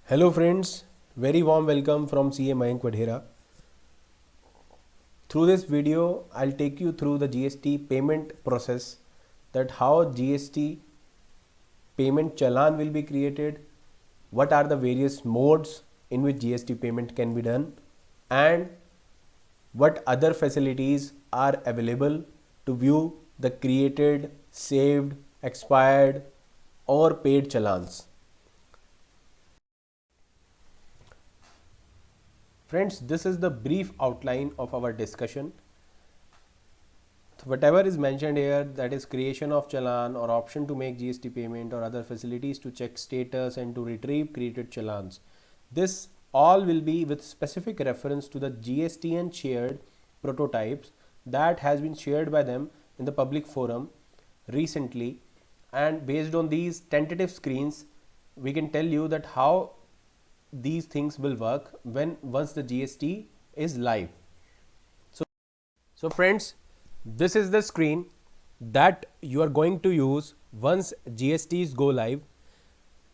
Hello friends, very warm welcome from CA Mayank Vadhera. Through this video, I'll take you through the GST payment process, that how GST payment challan will be created, what are the various modes in which GST payment can be done, and what other facilities are available to view the created, saved, expired or paid challans. Friends, this is the brief outline of our discussion. So whatever is mentioned here, that is creation of challan or option to make GST payment or other facilities to check status and to retrieve created challans. This all will be with specific reference to the GSTN shared prototypes that has been shared by them in the public forum recently, and based on these tentative screens we can tell you that how these things will work when once the GST is live. So friends, this is the screen that you are going to use once GSTs go live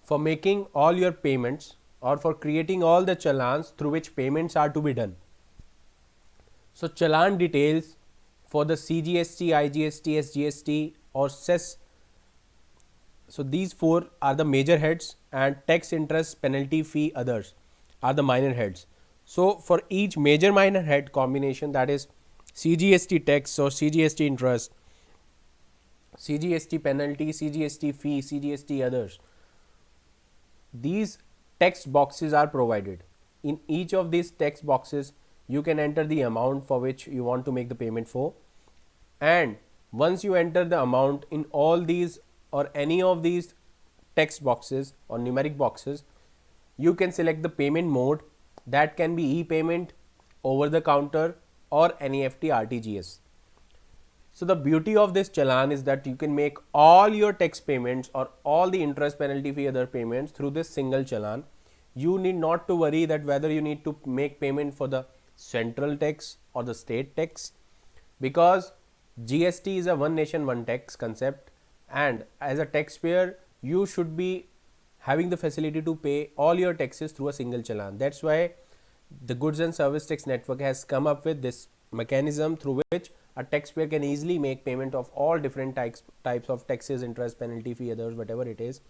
for making all your payments or for creating all the challans through which payments are to be done. So challan details for the CGST, IGST, SGST or cess. So these four are the major heads, and tax, interest, penalty, fee, others are the minor heads. So for each major minor head combination, that is CGST tax or CGST interest, CGST penalty, CGST fee, CGST others, these text boxes are provided. In each of these text boxes you can enter the amount for which you want to make the payment for, and once you enter the amount in all these or any of these text boxes or numeric boxes, you can select the payment mode, that can be e-payment, over the counter or NEFT RTGS. So the beauty of this challan is that you can make all your tax payments or all the interest, penalty, fee, other payments through this single challan. You need not to worry that whether you need to make payment for the central tax or the state tax, because GST is a one nation one tax concept, and as a taxpayer you should be having the facility to pay all your taxes through a single challan. That's why the Goods and Service Tax Network has come up with this mechanism through which a taxpayer can easily make payment of all different types of taxes, interest, penalty, fee, others, whatever it is,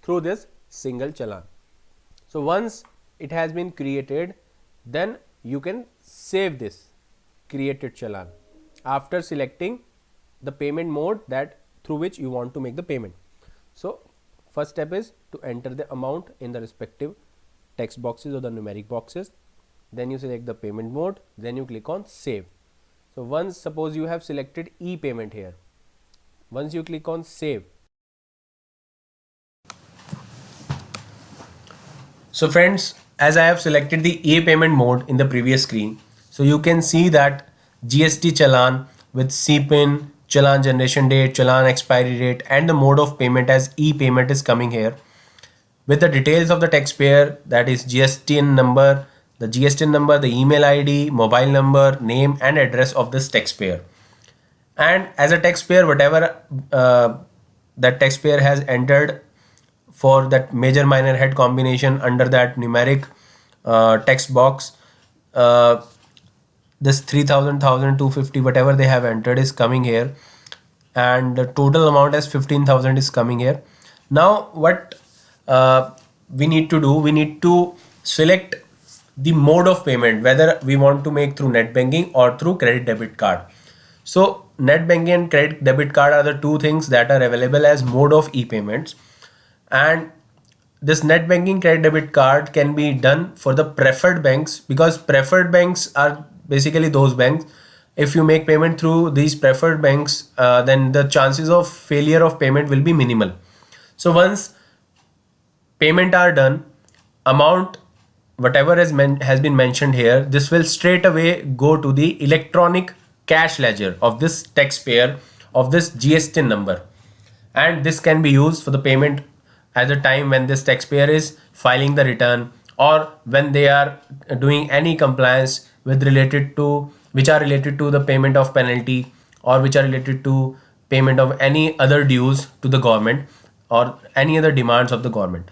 through this single challan. So once it has been created, then you can save this created challan after selecting the payment mode that through which you want to make the payment. So first step is to enter the amount in the respective text boxes or the numeric boxes, then you select the payment mode, then you click on save. So once suppose you have selected e-payment here, once you click on save. So friends, as I have selected the e-payment mode in the previous screen, so you can see that GST challan with CPIN, challan generation date, challan expiry date and the mode of payment as e-payment is coming here with the details of the taxpayer, that is GSTN number, the GSTN number, the email ID, mobile number, name and address of this taxpayer. And as a taxpayer, whatever that taxpayer has entered for that major minor head combination under that numeric text box, uh, this 3000, 250 whatever they have entered is coming here, and the total amount as 15,000 is coming here. Now what we need to do, we need to select the mode of payment, whether we want to make through net banking or through credit debit card. So net banking and credit debit card are the two things that are available as mode of e-payments, and this net banking credit debit card can be done for the preferred banks, because preferred banks are basically those banks, if you make payment through these preferred banks, then the chances of failure of payment will be minimal. So once payment are done, amount whatever has been mentioned here, this will straight away go to the electronic cash ledger of this taxpayer of this GST number, and this can be used for the payment at the time when this taxpayer is filing the return, or when they are doing any compliance with related to which are related to the payment of penalty, or which are related to payment of any other dues to the government or any other demands of the government.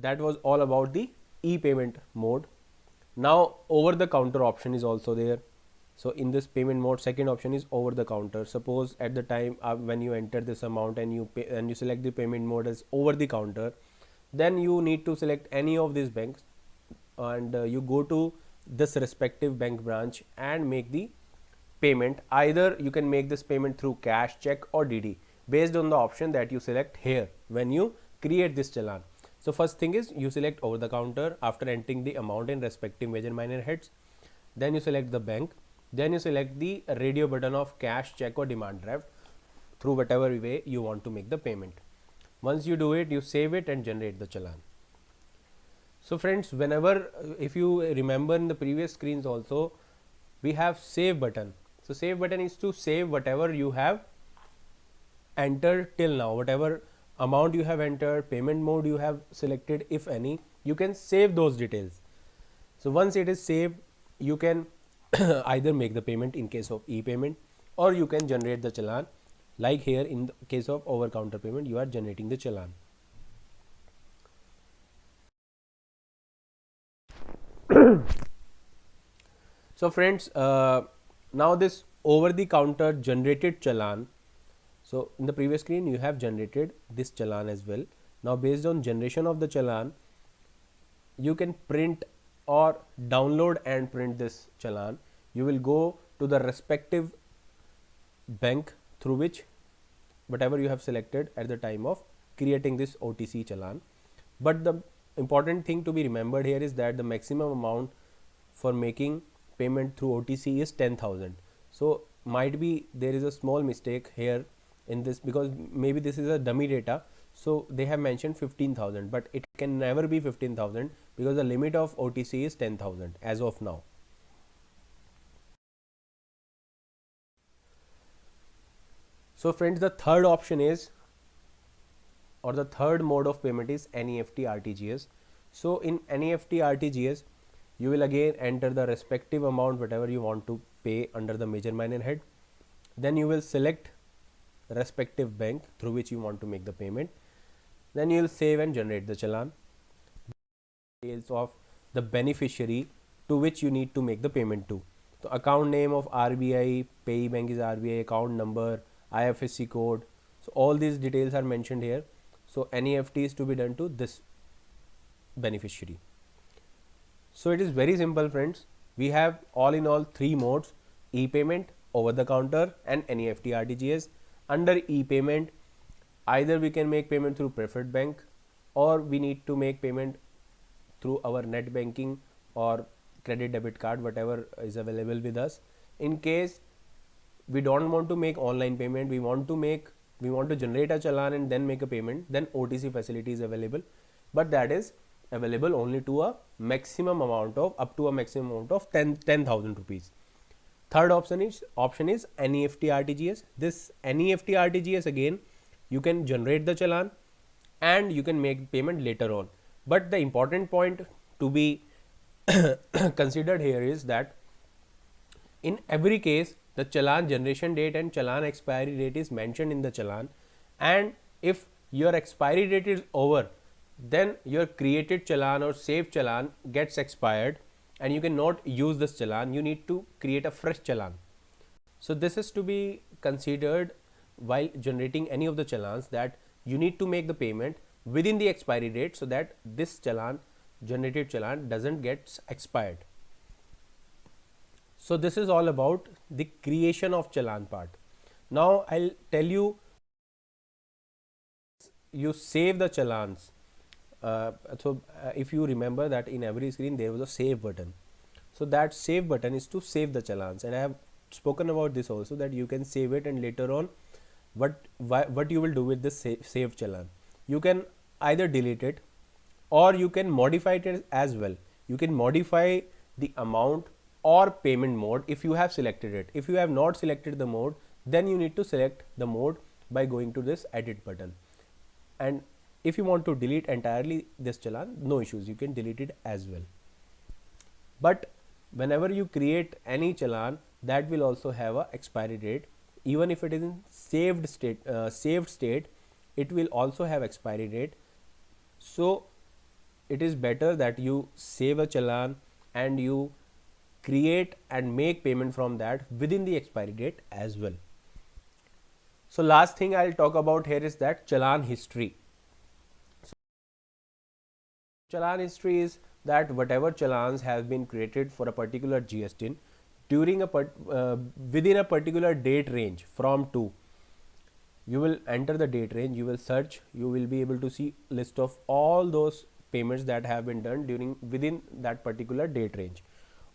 that was all about the e-payment mode. Now over the counter option is also there. So in this payment mode, second option is over the counter. Suppose at the time when you enter this amount and you pay and you select the payment mode as over the counter, then you need to select any of these banks, and you go to this respective bank branch and make the payment. Either you can make this payment through cash, check or DD based on the option that you select here when you create this challan. So first thing is you select over the counter after entering the amount in respective major minor heads. Then you select the bank. Then you select the radio button of cash, check or demand draft through whatever way you want to make the payment. Once you do it, you save it and generate the challan. So friends, whenever if you remember in the previous screens also, we have save button. So save button is to save whatever you have entered till now, whatever amount you have entered, payment mode you have selected, if any, you can save those details. So once it is saved, you can either make the payment in case of e-payment, or you can generate the challan. Like here in the case of over counter payment, you are generating the challan. So friends, now this over the counter generated challan. So in the previous screen you have generated this challan as well. Now based on generation of the challan, you can print or download and print this challan. You will go to the respective bank through which whatever you have selected at the time of creating this OTC challan. But the important thing to be remembered here is that the maximum amount for making payment through OTC is 10,000. So might be there is a small mistake here in this, because maybe this is a dummy data. So they have mentioned 15,000, but it can never be 15,000 because the limit of OTC is 10,000 as of now. So friends, the third option is, or the third mode of payment is NEFT RTGS. So in NEFT RTGS, you will again enter the respective amount whatever you want to pay under the major minor head. Then you will select respective bank through which you want to make the payment. Then you will save and generate the challan. Details of the beneficiary to which you need to make the payment to. So account name of RBI, payee bank is RBI, account number, IFSC code. So all these details are mentioned here. So NEFT is to be done to this beneficiary. So it is very simple friends. We have all in all three modes: e-payment, over the counter and NEFT RTGS. Under e-payment, either we can make payment through preferred bank, or we need to make payment through our net banking or credit debit card, whatever is available with us. In case we don't want to make online payment, we want to generate a challan and then make a payment, then OTC facility is available, but that is available only to a maximum amount of up to a maximum amount of 10,000 rupees. Third option is NEFT RTGS. This NEFT RTGS, again you can generate the challan and you can make payment later on. But the important point to be considered here is that in every case the challan generation date and challan expiry date is mentioned in the challan, and if your expiry date is over, then your created challan or saved challan gets expired and you cannot use this challan. You need to create a fresh challan. So this is to be considered while generating any of the challans, that you need to make the payment within the expiry date so that this challan, generated challan, doesn't get expired. So this is all about the creation of challan part. Now I'll tell you, you save the challans. If you remember that in every screen there was a save button. So that save button is to save the challans, and I have spoken about this also, that you can save it and later on what you will do with this saved challan. You can either delete it or you can modify it as well. You can modify the amount or payment mode if you have selected it. If you have not selected the mode, then you need to select the mode by going to this edit button. And if you want to delete entirely this challan, no issues, you can delete it as well. But whenever you create any challan, that will also have a expiry date. Even if it is in saved state, it will also have expiry date. So it is better that you save a challan and you create and make payment from that within the expiry date as well. So last thing I'll talk about here is that challan history. Challan history is that whatever challans have been created for a particular GST during within a particular date range from to, you will enter the date range, you will search, you will be able to see list of all those payments that have been done during within that particular date range.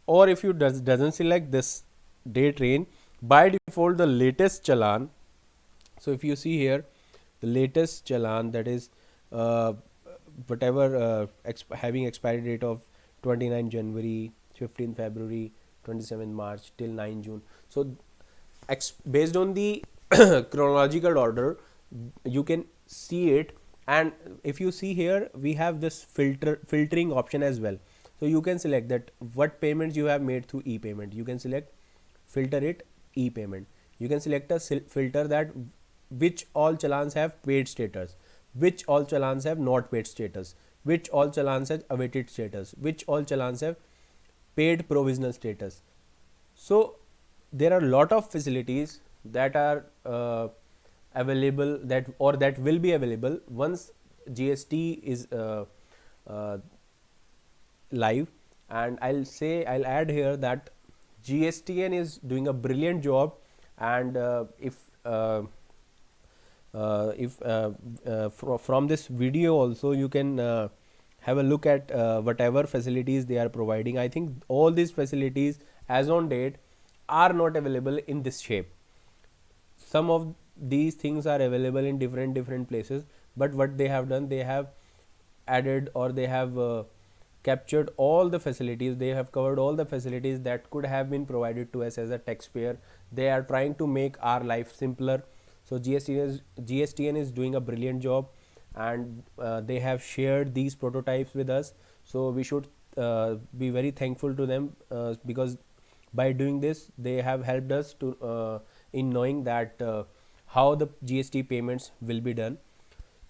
Or if you doesn't select this date range, by default the latest challan. So if you see here the latest challan, that is uh, whatever having expiry date of 29 January, 15 February, 27 March till 9 June. So based on the chronological order, you can see it. And if you see here, we have this filtering option as well. So you can select that what payments you have made through e-payment. You can select filter it e-payment. You can select a filter that which all challans have paid status, which all challans have not paid status, which all challans have awaited status, which all challans have paid provisional status. So there are a lot of facilities that are available, that or that will be available once GST is live. And I'll add here that GSTN is doing a brilliant job. And from this video also you can have a look at whatever facilities they are providing. I think all these facilities as on date are not available in this shape. Some of these things are available in different places, but what they have done, they have added, or they have captured all the facilities, they have covered all the facilities that could have been provided to us as a taxpayer. They are trying to make our life simpler. So GSTN is doing a brilliant job, and they have shared these prototypes with us. So we should be very thankful to them, because by doing this they have helped us to in knowing that how the GST payments will be done.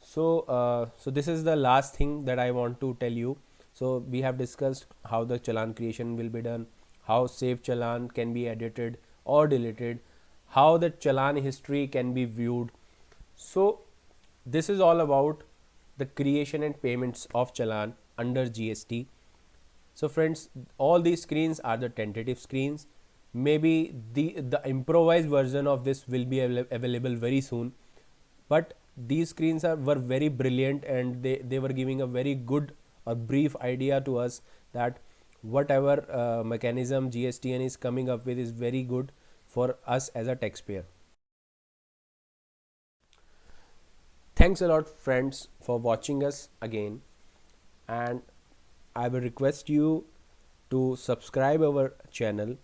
So this is the last thing that I want to tell you. So we have discussed how the challan creation will be done, how saved challan can be edited or deleted, how the challan history can be viewed. So this is all about the creation and payments of challan under GST. So friends, all these screens are the tentative screens. Maybe the improvised version of this will be available very soon. But these screens were very brilliant, and they were giving a very good or brief idea to us that whatever mechanism GSTN is coming up with is very good for us as a taxpayer. Thanks a lot friends for watching us again, and I will request you to subscribe our channel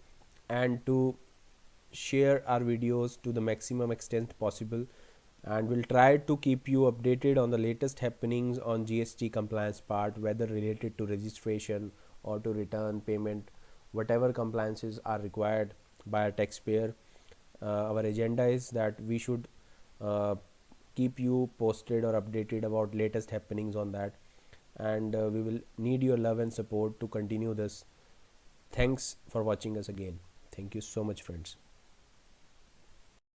and to share our videos to the maximum extent possible, and we'll try to keep you updated on the latest happenings on GST compliance part, whether related to registration or to return payment, whatever compliances are required by a taxpayer. Our agenda is that we should keep you posted or updated about latest happenings on that, and we will need your love and support to continue this. Thanks for watching us again. Thank you so much friends.